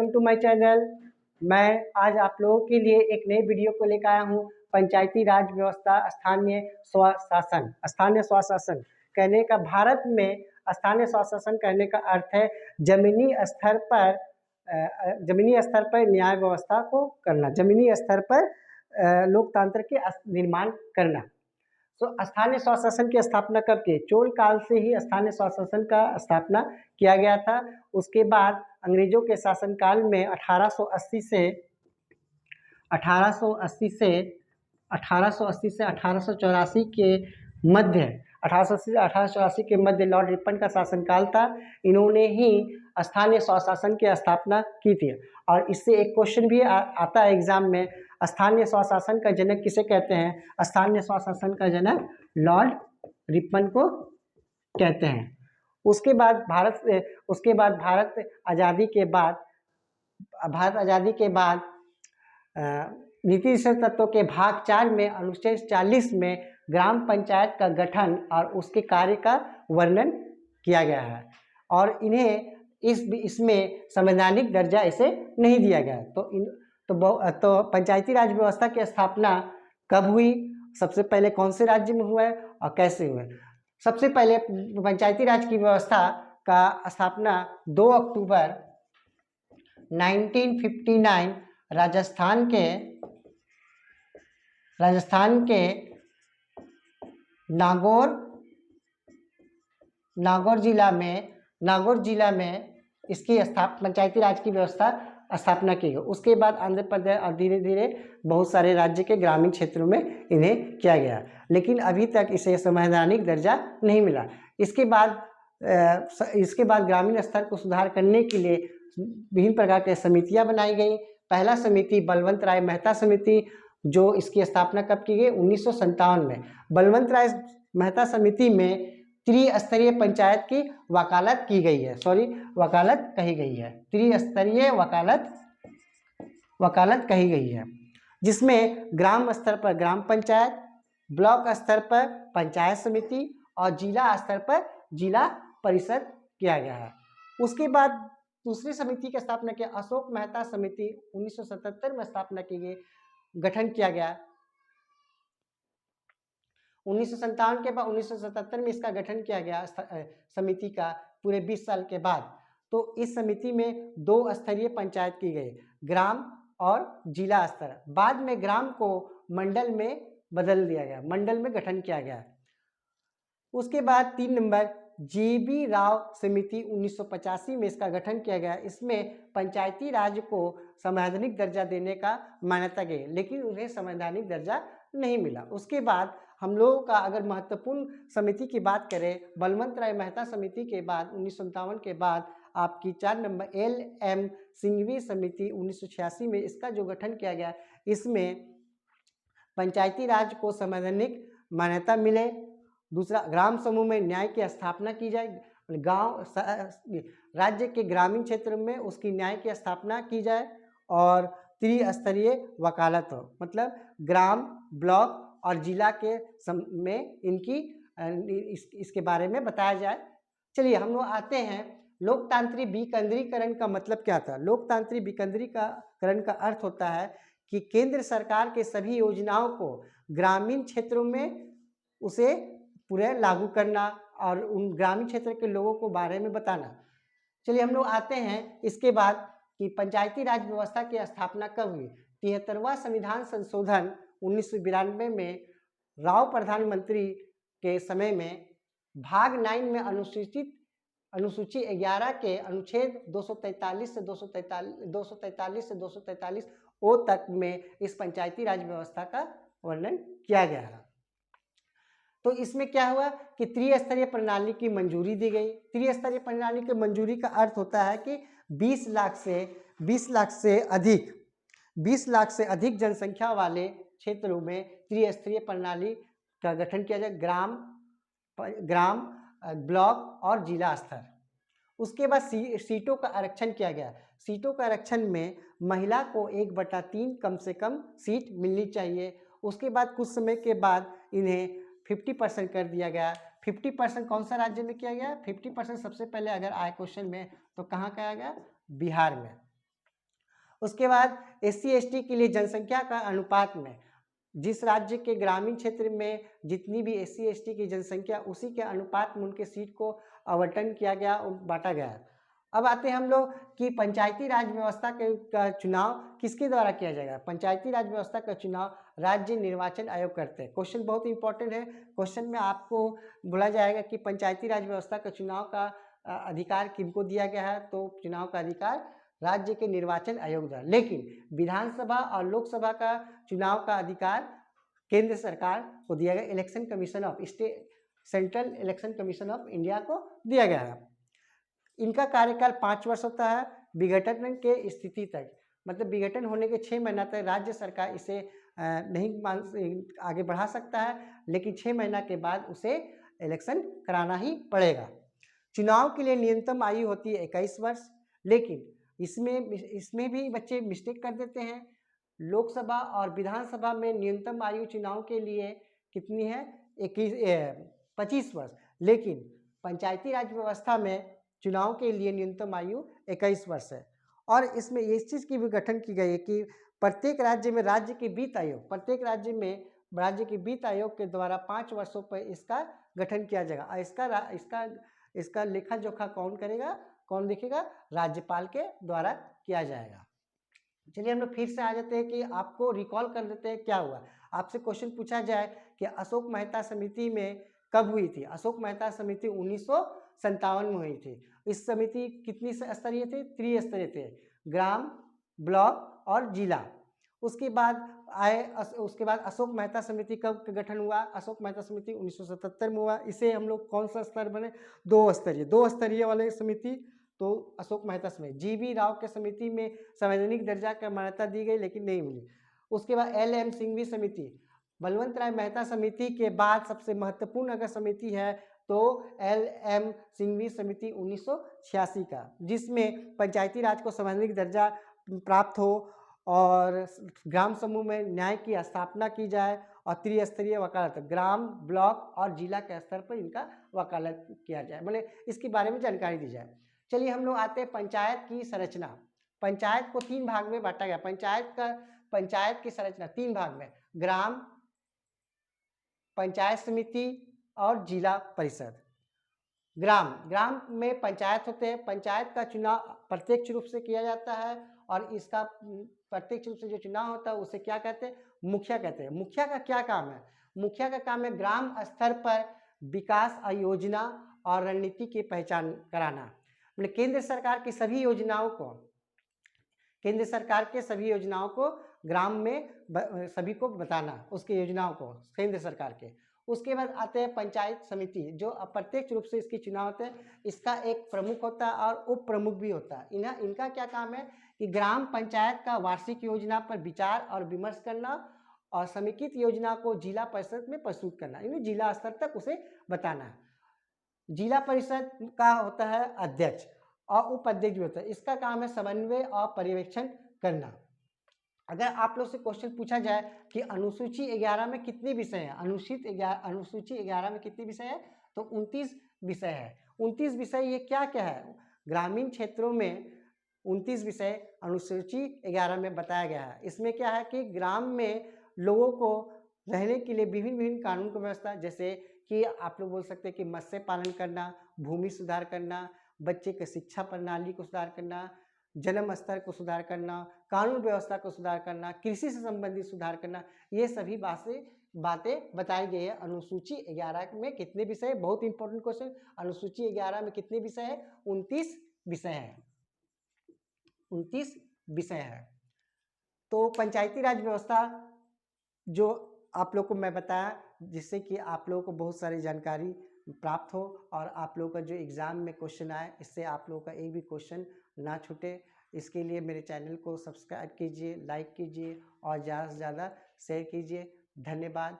Welcome to my channel. मैं आज आप लोगों के लिए एक नई वीडियो को लेकर आया हूँ। पंचायती राज व्यवस्था स्थानीय स्वशासन। स्थानीय स्वशासन कहने का भारत में स्थानीय स्वशासन कहने का अर्थ है जमीनी स्तर पर न्याय व्यवस्था को करना, जमीनी स्तर पर लोकतंत्र के निर्माण करना। तो स्थानीय स्वशासन की स्थापना कब की? चोल काल से ही स्थानीय स्वशासन का स्थापना किया गया था। उसके बाद अंग्रेजों के शासनकाल में 1880 से 1884 के मध्य 1880 से 1884 के मध्य लॉर्ड रिपन का शासनकाल था। इन्होंने ही स्थानीय स्वशासन की स्थापना की थी। और इससे एक क्वेश्चन भी आता है एग्जाम में, स्थानीय स्वशासन का जनक किसे कहते हैं? स्थानीय स्वशासन का जनक लॉर्ड रिपन को कहते हैं। उसके बाद भारत आज़ादी के बाद नीति निषेध तत्वों के भाग 4 में अनुच्छेद 40 में ग्राम पंचायत का गठन और उसके कार्य का वर्णन किया गया है और इन्हें इसमें संवैधानिक दर्जा इसे नहीं दिया गया। तो पंचायती राज व्यवस्था की स्थापना कब हुई? सबसे पहले कौन से राज्य में हुआ है और कैसे हुआ? सबसे पहले पंचायती राज की व्यवस्था का स्थापना 2 अक्टूबर 1959 राजस्थान के नागौर जिला में इसकी पंचायती राज की व्यवस्था स्थापना की गई। उसके बाद आंध्र प्रदेश और धीरे धीरे बहुत सारे राज्य के ग्रामीण क्षेत्रों में इन्हें किया गया, लेकिन अभी तक इसे संवैधानिक दर्जा नहीं मिला। इसके बाद ग्रामीण स्तर को सुधार करने के लिए विभिन्न प्रकार की समितियां बनाई गई। पहला समिति बलवंत राय मेहता समिति, जो इसकी स्थापना कब की गई? 1957 में। बलवंत राय मेहता समिति में त्रिस्तरीय पंचायत की वकालत की गई है, वकालत कही गई है, त्रिस्तरीय वकालत कही गई है, जिसमें ग्राम स्तर पर ग्राम पंचायत, ब्लॉक स्तर पर पंचायत समिति और जिला स्तर पर जिला परिषद किया गया है। उसके बाद दूसरी समिति की स्थापना किया अशोक मेहता समिति 1977 में स्थापना की गई, गठन किया गया। 1957 के बाद 1977 में इसका गठन किया गया समिति का पूरे 20 साल के बाद। तो इस समिति में 2 स्तरीय पंचायत की गई, ग्राम और जिला स्तर। बाद में ग्राम को मंडल में बदल दिया गया, मंडल में गठन किया गया। उसके बाद 3 नंबर JB राव समिति 1985 में इसका गठन किया गया। इसमें पंचायती राज को संवैधानिक दर्जा देने का मान्यता गई, लेकिन उन्हें संवैधानिक दर्जा नहीं मिला। उसके बाद हम लोगों का अगर महत्वपूर्ण समिति की बात करें, बलवंत राय मेहता समिति के बाद 1957 के बाद आपकी 4 नंबर LM सिंघवी समिति 1986 में इसका जो गठन किया गया, इसमें पंचायती राज को संवैधानिक मान्यता मिले। दूसरा, ग्राम समूह में न्याय की स्थापना की जाए, राज्य के ग्रामीण क्षेत्र में उसकी न्याय की स्थापना की जाए और त्रिस्तरीय वकालत हो, मतलब ग्राम, ब्लॉक और जिला के में इसके बारे में बताया जाए। चलिए हम लोग आते हैं, लोकतांत्रिक विकेंद्रीकरण का मतलब क्या था? लोकतांत्रिक विकेंद्रीकरण का अर्थ होता है कि केंद्र सरकार के सभी योजनाओं को ग्रामीण क्षेत्रों में उसे पूरे लागू करना और उन ग्रामीण क्षेत्र के लोगों को बारे में बताना। चलिए हम लोग आते हैं इसके बाद कि पंचायती राज व्यवस्था की स्थापना कब हुई। 73वां संविधान संशोधन 1992 में राव प्रधानमंत्री के समय में भाग 9 में अनुसूची 11 के अनुच्छेद 243 से 243 ओ तक में इस पंचायती राज व्यवस्था का वर्णन किया गया है। तो इसमें क्या हुआ कि त्रिस्तरीय प्रणाली की मंजूरी दी गई। त्रिस्तरीय प्रणाली की मंजूरी का अर्थ होता है कि 20 लाख से अधिक जनसंख्या वाले क्षेत्रों में त्रिस्तरीय प्रणाली का गठन किया जाए, ग्राम, ब्लॉक और जिला स्तर। उसके बाद सीटों का आरक्षण किया गया। सीटों का आरक्षण में महिला को 1/3 कम से कम सीट मिलनी चाहिए। उसके बाद कुछ समय के बाद इन्हें 50% कर दिया गया। 50% कौन सा राज्य में किया गया? 50% सबसे पहले अगर आए क्वेश्चन में तो कहाँ किया गया? बिहार में। उसके बाद SC/ST के लिए जनसंख्या का अनुपात में जिस राज्य के ग्रामीण क्षेत्र में जितनी भी SC/ST की जनसंख्या उसी के अनुपात में उनके सीट को आवंटन किया गया और बांटा गया। अब आते हैं हम लोग कि पंचायती राज व्यवस्था का चुनाव किसके द्वारा किया जाएगा। पंचायती राज व्यवस्था का चुनाव राज्य निर्वाचन आयोग करते हैं। क्वेश्चन बहुत इंपॉर्टेंट है। क्वेश्चन में आपको बोला जाएगा कि पंचायती राज व्यवस्था का चुनाव का अधिकार किनको दिया गया है, तो चुनाव का अधिकार राज्य के निर्वाचन आयोग द्वारा। लेकिन विधानसभा और लोकसभा का चुनाव का अधिकार केंद्र सरकार को दिया गया, election commission of state, central election commission of India को दिया गया है। इनका कार्यकाल 5 वर्ष होता है विघटन के स्थिति तक, मतलब विघटन होने के 6 महीना तक राज्य सरकार इसे नहीं आगे बढ़ा सकता है, लेकिन 6 महीना के बाद उसे इलेक्शन कराना ही पड़ेगा। चुनाव के लिए न्यूनतम आयु होती है 21 वर्ष, लेकिन इसमें भी बच्चे मिस्टेक कर देते हैं। लोकसभा और विधानसभा में न्यूनतम आयु चुनाव के लिए कितनी है, 25 वर्ष, लेकिन पंचायती राज व्यवस्था में चुनाव के लिए न्यूनतम आयु 21 वर्ष है। और इसमें इस चीज़ की भी गठन की गई है कि प्रत्येक राज्य में राज्य के वित्त आयोग, प्रत्येक राज्य में राज्य के वित्त आयोग के द्वारा 5 वर्षों पर इसका गठन किया जाएगा। और इसका लेखा जोखा कौन करेगा, कौन देखेगा, राज्यपाल के द्वारा किया जाएगा। चलिए हम लोग फिर से आ जाते हैं कि आपको रिकॉल कर देते हैं क्या हुआ। आपसे क्वेश्चन पूछा जाए कि अशोक मेहता समिति में कब हुई थी। अशोक मेहता समिति 1957 में हुई थी। इस समिति कितनी स्तरीय थी, त्रिस्तरीय थे, ग्राम, ब्लॉक और जिला। उसके बाद अशोक मेहता समिति कब गठन हुआ, अशोक मेहता समिति 1977 में हुआ। इसे हम लोग कौन सा स्तर बने, दो स्तरीय वाले समिति, तो अशोक मेहता समिति। GV राव के समिति में संवैधानिक दर्जा का मान्यता दी गई लेकिन नहीं मिली। उसके बाद LM सिंघवी समिति, बलवंत राय मेहता समिति के बाद सबसे महत्वपूर्ण अगर समिति है तो LM सिंघवी समिति 1986 का, जिसमें पंचायती राज को संवैधानिक दर्जा प्राप्त हो और ग्राम समूह में न्याय की स्थापना की जाए और त्रिस्तरीय वकालत, ग्राम, ब्लॉक और जिला के स्तर पर इनका वकालत किया जाए, मतलब इसके बारे में जानकारी दी जाए। चलिए हम लोग आते हैं पंचायत की संरचना। पंचायत को 3 भाग में बांटा गया। पंचायत की संरचना 3 भाग में, ग्राम, पंचायत समिति और जिला परिषद। ग्राम में पंचायत होते हैं। पंचायत का चुनाव प्रत्यक्ष रूप से किया जाता है और इसका प्रत्यक्ष रूप से जो चुनाव होता है उसे क्या कहते हैं, मुखिया कहते हैं। मुखिया का क्या काम है, मुखिया का काम है ग्राम स्तर पर विकास योजना और रणनीति की पहचान कराना, मतलब केंद्र सरकार की सभी योजनाओं को ग्राम में सभी को बताना, उसकी योजनाओं को केंद्र सरकार के। उसके बाद आते हैं पंचायत समिति, जो अप्रत्यक्ष रूप से इसकी चुनाव होते हैं। इसका एक प्रमुख होता है और उप प्रमुख भी होता है। इनका क्या काम है कि ग्राम पंचायत का वार्षिक योजना पर विचार और विमर्श करना और समेकित योजना को जिला परिषद में प्रस्तुत करना, यानी जिला स्तर तक उसे बताना है। जिला परिषद का होता है अध्यक्ष और उपाध्यक्ष भी होता है। इसका काम है समन्वय और पर्यवेक्षण करना। अगर आप लोग से क्वेश्चन पूछा जाए कि अनुसूची 11 में कितने विषय हैं, अनुसूची 11 में कितने विषय हैं, तो 29 विषय है। 29 विषय ये क्या क्या है, ग्रामीण क्षेत्रों में 29 विषय अनुसूची 11 में बताया गया है। इसमें क्या है कि ग्राम में लोगों को रहने के लिए विभिन्न कानून की व्यवस्था, जैसे कि आप लोग बोल सकते हैं कि मत्स्य पालन करना, भूमि सुधार करना, बच्चे के शिक्षा प्रणाली को सुधार करना, जन्म स्तर को सुधार करना, कानून व्यवस्था को सुधार करना, कृषि से संबंधित सुधार करना, ये सभी बातें बताई गई है। अनुसूची 11 में कितने विषय है, बहुत इंपॉर्टेंट क्वेश्चन, अनुसूची 11 में कितने विषय है, 29 विषय है, 29 विषय है। तो पंचायती राज व्यवस्था जो आप लोग को मैं बताया, जिससे कि आप लोगों को बहुत सारी जानकारी प्राप्त हो और आप लोगों का जो एग्ज़ाम में क्वेश्चन आए, इससे आप लोगों का एक भी क्वेश्चन ना छूटे। इसके लिए मेरे चैनल को सब्सक्राइब कीजिए, लाइक कीजिए और ज़्यादा से ज़्यादा शेयर कीजिए। धन्यवाद।